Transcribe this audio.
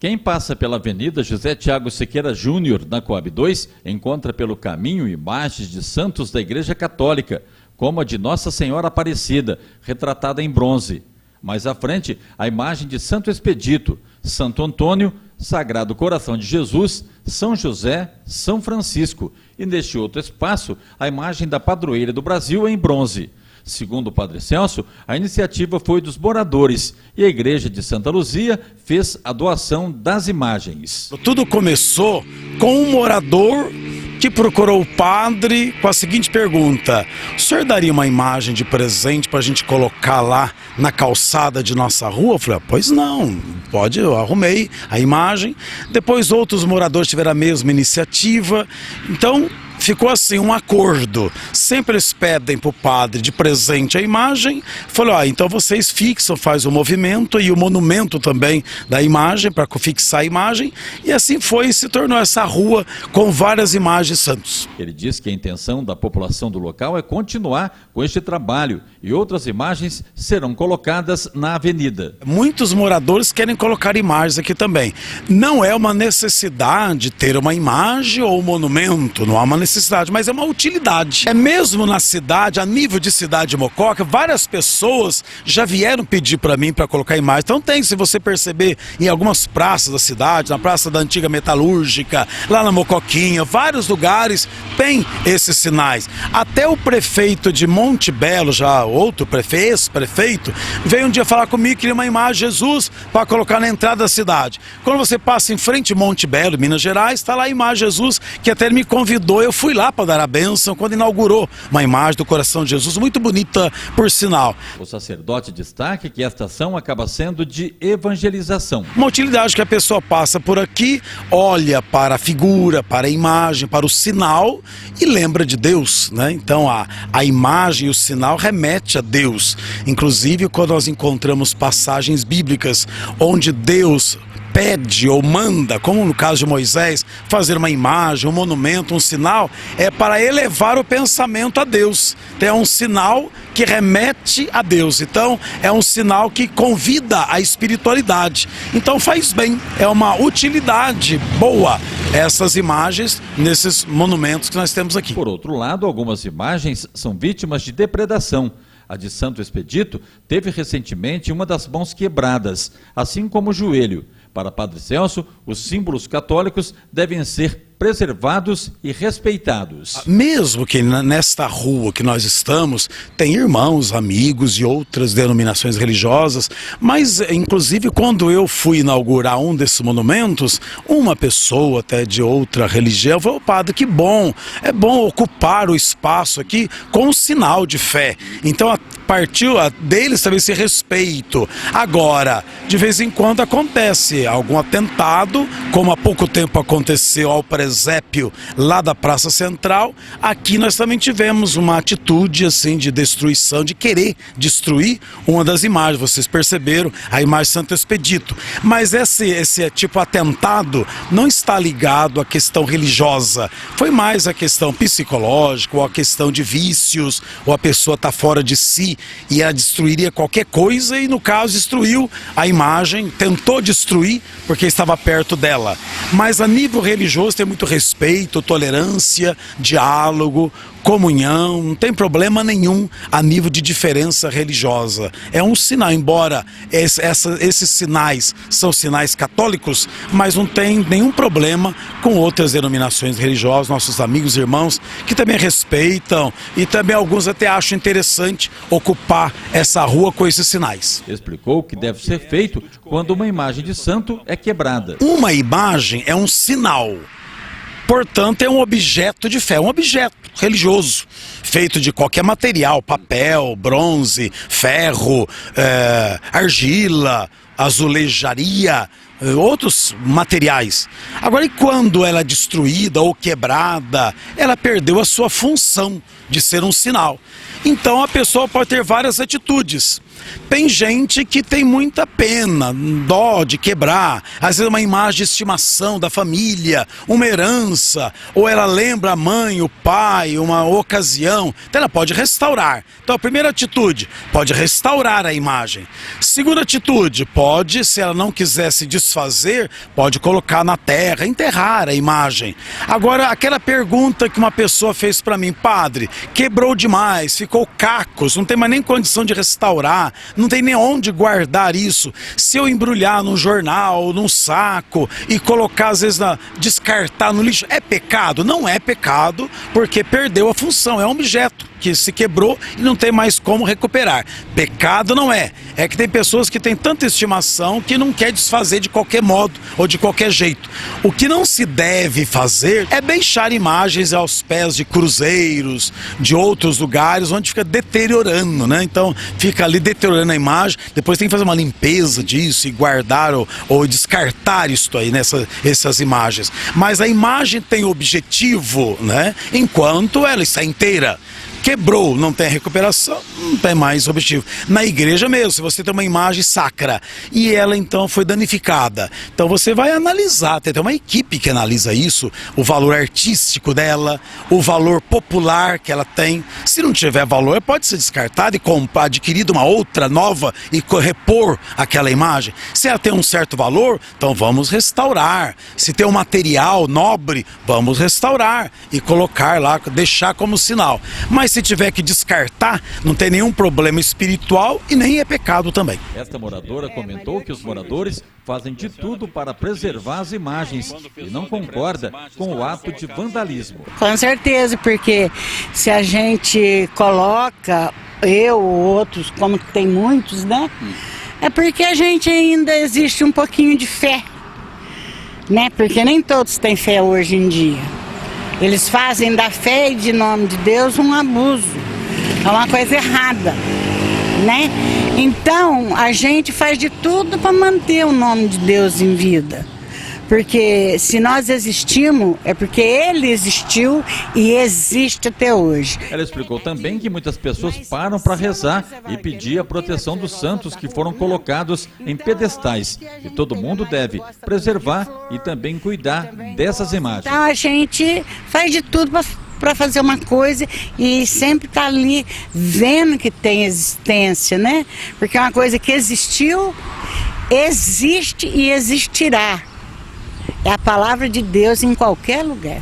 Quem passa pela Avenida José Tiago Sequeira Júnior, na Coab 2, encontra pelo caminho imagens de santos da Igreja Católica, como a de Nossa Senhora Aparecida, retratada em bronze. Mais à frente, a imagem de Santo Expedito, Santo Antônio, Sagrado Coração de Jesus, São José, São Francisco e, neste outro espaço, a imagem da padroeira do Brasil em bronze. Segundo o Padre Celso, a iniciativa foi dos moradores e a Igreja de Santa Luzia fez a doação das imagens. Tudo começou com um morador que procurou o padre com a seguinte pergunta: o senhor daria uma imagem de presente para a gente colocar lá na calçada de nossa rua? Eu falei, pois não, pode, eu arrumei a imagem. Depois outros moradores tiveram a mesma iniciativa, então ficou assim um acordo. Sempre eles pedem para o padre de presente a imagem. Falou, então vocês fixam, faz o movimento e o monumento também da imagem para fixar a imagem. E assim foi, se tornou essa rua com várias imagens de santos. Ele diz que a intenção da população do local é continuar com este trabalho e outras imagens serão colocadas na avenida. Muitos moradores querem colocar imagens aqui também. Não é uma necessidade ter uma imagem ou um monumento, não há uma necessidade, mas é uma utilidade. É mesmo na cidade, a nível de cidade de Mococa, várias pessoas já vieram pedir para mim para colocar imagem. Então tem, se você perceber, em algumas praças da cidade, na Praça da Antiga Metalúrgica, lá na Mocoquinha, vários lugares tem esses sinais. Até o prefeito de Monte Belo, já outro prefeito, ex-prefeito, veio um dia falar comigo que queria uma imagem de Jesus para colocar na entrada da cidade. Quando você passa em frente a Monte Belo, Minas Gerais, está lá a imagem de Jesus, que até ele me convidou, eu fui lá para dar a bênção quando inaugurou uma imagem do coração de Jesus, muito bonita por sinal. O sacerdote destaca que esta ação acaba sendo de evangelização. Uma utilidade que a pessoa passa por aqui, olha para a figura, para a imagem, para o sinal e lembra de Deus, né? Então a imagem e o sinal remete a Deus. Inclusive quando nós encontramos passagens bíblicas onde Deus pede ou manda, como no caso de Moisés, fazer uma imagem, um monumento, um sinal, é para elevar o pensamento a Deus. Então, é um sinal que remete a Deus. Então, é um sinal que convida a espiritualidade. Então, faz bem, é uma utilidade boa essas imagens nesses monumentos que nós temos aqui. Por outro lado, algumas imagens são vítimas de depredação. A de Santo Expedito teve recentemente uma das mãos quebradas, assim como o joelho. Para Padre Celso, os símbolos católicos devem ser preservados e respeitados. Mesmo que nesta rua que nós estamos, tem irmãos, amigos e outras denominações religiosas, mas inclusive quando eu fui inaugurar um desses monumentos, uma pessoa até de outra religião falou, padre, que bom, é bom ocupar o espaço aqui com um sinal de fé. Então partiu deles também esse respeito. Agora, de vez em quando acontece algum atentado, como há pouco tempo aconteceu ao presépio lá da Praça Central. Aqui nós também tivemos uma atitude assim de destruição, de querer destruir uma das imagens. Vocês perceberam a imagem de Santo Expedito. Mas esse tipo de atentado não está ligado à questão religiosa. Foi mais a questão psicológica, ou a questão de vícios, ou a pessoa está fora de si e ela destruiria qualquer coisa e no caso destruiu a imagem, tentou destruir porque estava perto dela. Mas a nível religioso tem muito respeito, tolerância, diálogo, comunhão, não tem problema nenhum a nível de diferença religiosa. É um sinal, embora esses sinais são sinais católicos, mas não tem nenhum problema com outras denominações religiosas, nossos amigos e irmãos que também respeitam e também alguns até acham interessante ocupar essa rua com esses sinais. Explicou o que deve ser feito quando uma imagem de santo é quebrada. Uma imagem é um sinal. Portanto, é um objeto de fé, um objeto religioso, feito de qualquer material, papel, bronze, ferro, argila, azulejaria, outros materiais. Agora, e quando ela é destruída ou quebrada, ela perdeu a sua função de ser um sinal. Então, a pessoa pode ter várias atitudes. Tem gente que tem muita pena, dó de quebrar, às vezes uma imagem de estimação da família, uma herança, ou ela lembra a mãe, o pai, uma ocasião, então ela pode restaurar. Então a primeira atitude, pode restaurar a imagem. Segunda atitude, pode, se ela não quiser se desfazer, pode colocar na terra, enterrar a imagem. Agora, aquela pergunta que uma pessoa fez para mim, padre, quebrou demais, ficou cacos, não tem mais nem condição de restaurar, não tem nem onde guardar isso. Se eu embrulhar num jornal, num saco e colocar, às vezes, descartar no lixo, é pecado? Não é pecado, porque perdeu a função, é um objeto que se quebrou e não tem mais como recuperar. Pecado não é. É que tem pessoas que têm tanta estimação que não quer desfazer de qualquer modo ou de qualquer jeito. O que não se deve fazer é deixar imagens aos pés de cruzeiros, de outros lugares, onde fica deteriorando, né? Então fica ali deteriorando a imagem, depois tem que fazer uma limpeza disso e guardar ou descartar isso aí, essas imagens. Mas a imagem tem objetivo, né? Enquanto ela está inteira. Quebrou, não tem recuperação, não tem mais objetivo. Na igreja mesmo, se você tem uma imagem sacra e ela então foi danificada, então você vai analisar, tem uma equipe que analisa isso, o valor artístico dela, o valor popular que ela tem. Se não tiver valor, pode ser descartada e comprar, adquirida uma outra nova e repor aquela imagem. Se ela tem um certo valor, então vamos restaurar. Se tem um material nobre, vamos restaurar e colocar lá, deixar como sinal. Mas se tiver que descartar, não tem nenhum problema espiritual e nem é pecado também. Esta moradora comentou que os moradores fazem de tudo para preservar as imagens e não concorda com o ato de vandalismo. Com certeza, porque se a gente coloca, eu ou outros, como tem muitos, né? É porque a gente ainda existe um pouquinho de fé, né? Porque nem todos têm fé hoje em dia. Eles fazem da fé e de nome de Deus um abuso, é uma coisa errada, né? Então, a gente faz de tudo para manter o nome de Deus em vida. Porque se nós existimos, é porque Ele existiu e existe até hoje. Ela explicou também que muitas pessoas param para rezar e pedir a proteção dos santos que foram colocados em pedestais. E todo mundo deve preservar e também cuidar dessas imagens. Então a gente faz de tudo para fazer uma coisa e sempre tá ali vendo que tem existência, né? Porque é uma coisa que existiu, existe e existirá. É a palavra de Deus em qualquer lugar.